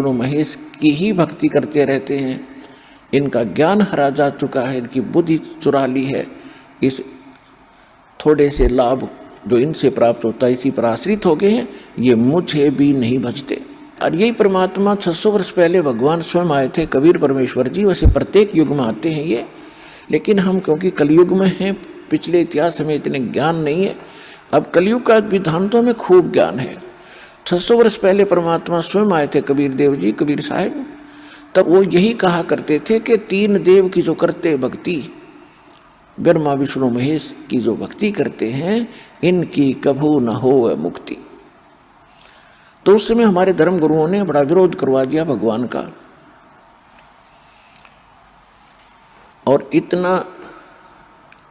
विष्णु महेश की ही भक्ति करते रहते हैं। इनका ज्ञान हरा जा चुका है, इनकी बुद्धि चुरा ली है। इस थोड़े से लाभ जो इनसे प्राप्त होता है इसी पर आश्रित हो गए हैं, ये मुझे भी नहीं भजते। और यही परमात्मा 600 वर्ष पहले भगवान स्वयं आए थे, कबीर परमेश्वर जी। वैसे प्रत्येक युग में आते हैं ये, लेकिन हम क्योंकि कलयुग में हैं, पिछले इतिहास में इतने ज्ञान नहीं है। अब कलयुग का विधांतों में खूब ज्ञान है। 600 वर्ष पहले परमात्मा स्वयं आए थे कबीर देव जी, कबीर साहब। तब वो यही कहा करते थे कि 3 देव की जो करते भक्ति, ब्रह्मा विष्णु महेश की जो भक्ति करते हैं, इनकी कभू न हो मुक्ति। तो उस समय हमारे धर्म गुरुओं ने बड़ा विरोध करवा दिया भगवान का। और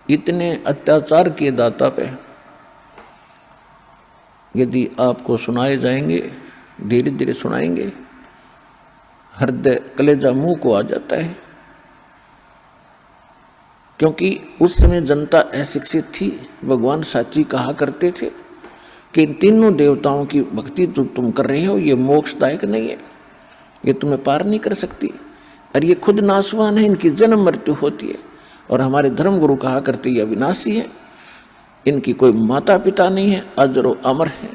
इतने अत्याचार किए दाता पे, यदि आपको सुनाए जाएंगे, धीरे धीरे सुनाएंगे, हृदय कलेजा मुंह को आ जाता है। क्योंकि उस समय जनता अशिक्षित थी। भगवान साची कहा करते थे कि इन तीनों देवताओं की भक्ति जो तुम कर रहे हो ये मोक्षदायक नहीं है, ये तुम्हें पार नहीं कर सकती, और ये खुद नाशवान है, इनकी जन्म मृत्यु होती है। और हमारे धर्म गुरु कहा करते ये अविनाशी है, इनकी कोई माता पिता नहीं है, अजर व अमर है।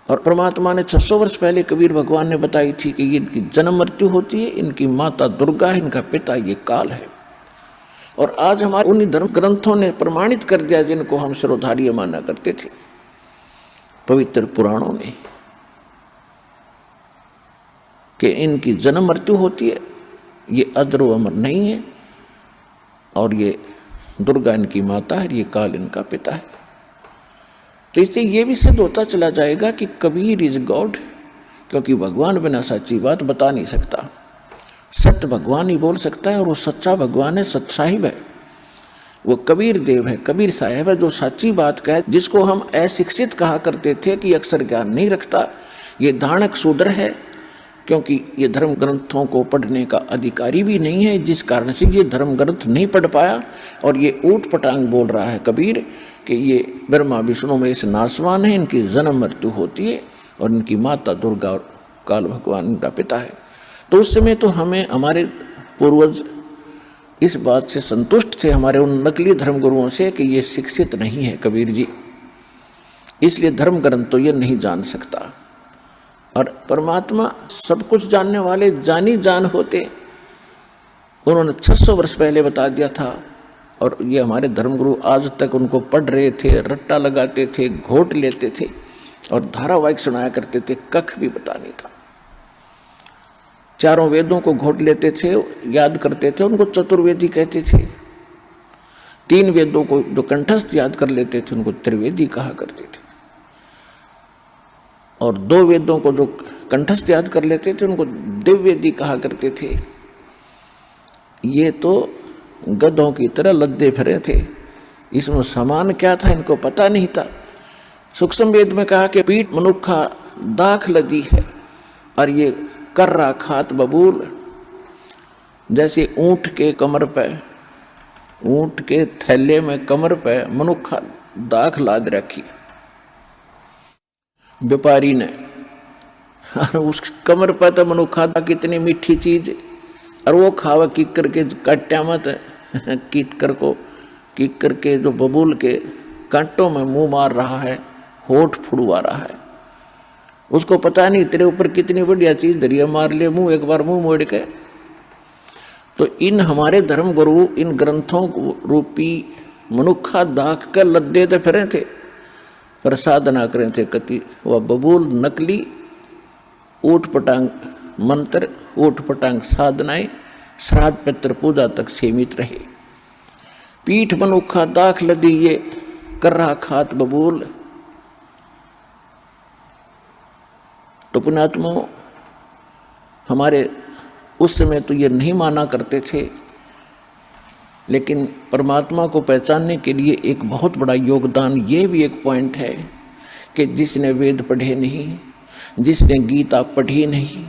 और परमात्मा ने 600 वर्ष पहले कबीर भगवान ने बताई थी कि ये इनकी जन्म मृत्यु होती है, इनकी माता दुर्गा है, इनका पिता ये काल है। और आज हमारे उन्हीं धर्म ग्रंथों ने प्रमाणित कर दिया जिनको हम सिरोधार्य माना करते थे, पवित्र पुराणों ने, कि इनकी जन्म मृत्यु होती है, ये अजर व अमर नहीं है, और ये दुर्गा इनकी माता है, ये काल इनका पिता है। तो इससे ये भी सिद्ध होता चला जाएगा कि कबीर इज गॉड, क्योंकि भगवान बिना सच्ची बात बता नहीं सकता। सत्य भगवान ही बोल सकता है, और वो सच्चा भगवान है, सच साहिब है, वो कबीर देव है, कबीर साहिब है, जो सच्ची बात कहे। जिसको हम अशिक्षित कहा करते थे कि अक्षर ज्ञान नहीं रखता, ये धानक शूद्र है, क्योंकि ये धर्म ग्रंथों को पढ़ने का अधिकारी भी नहीं है, जिस कारण से ये धर्म ग्रंथ नहीं पढ़ पाया। और ये ऊट पटांग बोल रहा है कबीर कि ये ब्रह्मा विष्णु में इस नाशवान है, इनकी जन्म मृत्यु होती है, और इनकी माता दुर्गा और काल भगवान इनका पिता है। तो उस समय तो हमें हमारे पूर्वज इस बात से संतुष्ट थे, हमारे उन नकली धर्मगुरुओं से, कि ये शिक्षित नहीं है कबीर जी, इसलिए धर्म ग्रंथ तो ये नहीं जान सकता। और परमात्मा सब कुछ जानने वाले जानी जान होते, उन्होंने 600 वर्ष पहले बता दिया था। और ये हमारे धर्मगुरु आज तक उनको पढ़ रहे थे, रट्टा लगाते थे, घोट लेते थे, और धारावाहिक सुनाया करते थे, कख भी पता नहीं था। चारों वेदों को घोट लेते थे, याद करते थे, उनको चतुर्वेदी कहते थे। 3 वेदों को जो कंठस्थ याद कर लेते थे उनको त्रिवेदी कहा करते थे, और 2 वेदों को जो कंठस्थ याद कर लेते थे उनको दिव्यवेदी कहा करते थे। ये तो गधों की तरह लद्दे फिरे थे, इसमें समान क्या था इनको पता नहीं था। सूक्ष्म वेद में कहा कि पीठ मनुखा दाख लदी है, और ये कर्रा खात बबूल, जैसे ऊंट के कमर पे, ऊंट के थैले में कमर पे मनुखा दाख लाद रखी व्यापारी ने, और उस कमर पर तो मनुखा था कितनी मीठी चीज, और वो खावा किक्कर के काट्या मत किक्कर के जो बबूल के कांटों में मुंह मार रहा है, होठ फुड़वा रहा है। उसको पता नहीं तेरे ऊपर कितनी बढ़िया चीज दरिया, मार ले मुंह एक बार, मुंह मोड़ के। तो इन हमारे धर्म गुरु इन ग्रंथों रूपी मनुखा दाख कर लद्दे तो फिरे थे, पर साधना करें थे कति वह बबूल नकली ऊट पटांग मंत्र, ऊट पटांग साधनाएं श्राद्ध पितृ पूजा तक सीमित रहे। पीठ मनुखा दाख लदी ये कर्रा खात बबूल। तो पुण्यात्मा हमारे उस समय तो ये नहीं माना करते थे, लेकिन परमात्मा को पहचानने के लिए एक बहुत बड़ा योगदान ये भी एक पॉइंट है कि जिसने वेद पढ़े नहीं, जिसने गीता पढ़ी नहीं,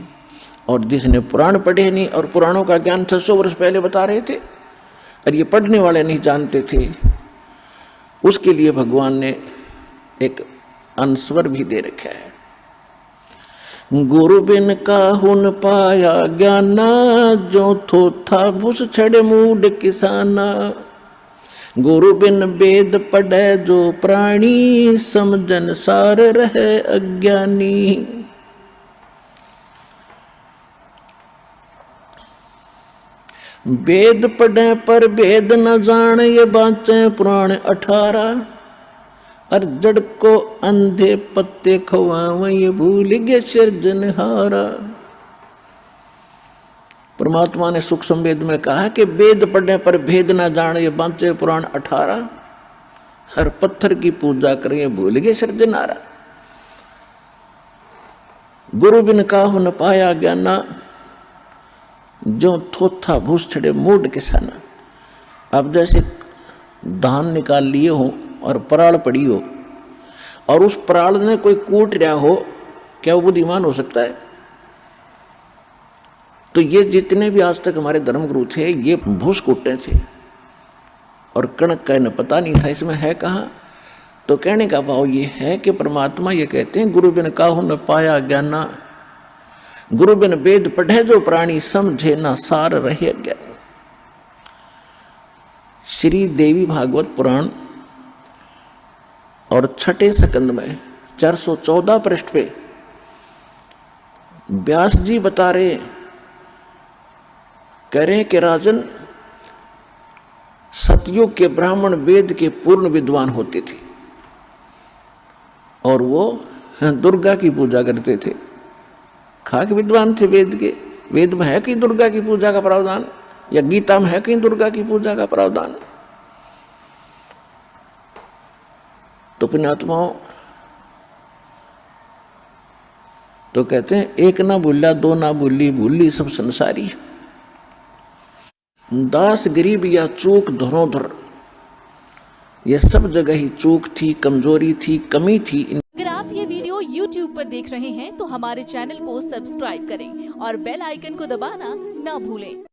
और जिसने पुराण पढ़े नहीं, और पुराणों का ज्ञान 600 वर्ष पहले बता रहे थे और ये पढ़ने वाले नहीं जानते थे, उसके लिए भगवान ने एक अनुस्वर भी दे रखा है। गुरु बिन काहू न पाया ज्ञाना, जो थोथा भूस छड़े मूड किसाना। गुरु बिन वेद पढ़े जो प्राणी, समझन सार रहे अज्ञानी। वेद पढ़े पर वेद न जाने, ये बाँचे पुराण 18। और जड़ को अंधे पत्ते खवावे, ये भूल गए सिरजनहारा। परमात्मा ने सूक्ष्म वेद में कहा कि वेद पढ़ने पर भेद न जाने, ये बाँचे पुराण 18। हर पत्थर की पूजा करें, ये भूल गए सिरजनहारा। गुरु बिन काहू न पाया ज्ञाना, जो थोथा भूस छड़े मूड किसाना। अब जैसे धान निकाल लिए हो और पराल पड़ी हो, और उस पराल ने कोई कूट रहा हो, क्या वो बुद्धिमान हो सकता है? तो ये जितने भी आज तक हमारे धर्मगुरु थे, ये भूस कूटते थे और कणक का इन्हें पता नहीं था इसमें है कहाँ। तो कहने का भाव ये है कि परमात्मा ये कहते हैं, गुरु बिन काहू न पाया ज्ञाना, गुरु बिन वेद पढ़े जो प्राणी, समझे ना सार रहे ज्ञान। श्री देवी भागवत पुराण और छठे स्कंद में 414 पृष्ठ पे व्यास जी बता रहे, कह रहे कि राजन, सतयुग के ब्राह्मण वेद के पूर्ण विद्वान होते थे और वो दुर्गा की पूजा करते थे। खाक विद्वान थे वेद के। वेद में है कहीं दुर्गा की पूजा का प्रावधान, या गीता में है कहीं दुर्गा की पूजा का प्रावधान? तो पुण्यात्माओं, तो कहते हैं एक ना भूला दो ना भूली, भूली सब संसारी। दास गरीब या चूक धरोधर, ये सब जगह ही चूक थी, कमजोरी थी, कमी थी। अगर आप ये वीडियो YouTube पर देख रहे हैं तो हमारे चैनल को सब्सक्राइब करें और बेल आइकन को दबाना ना भूलें।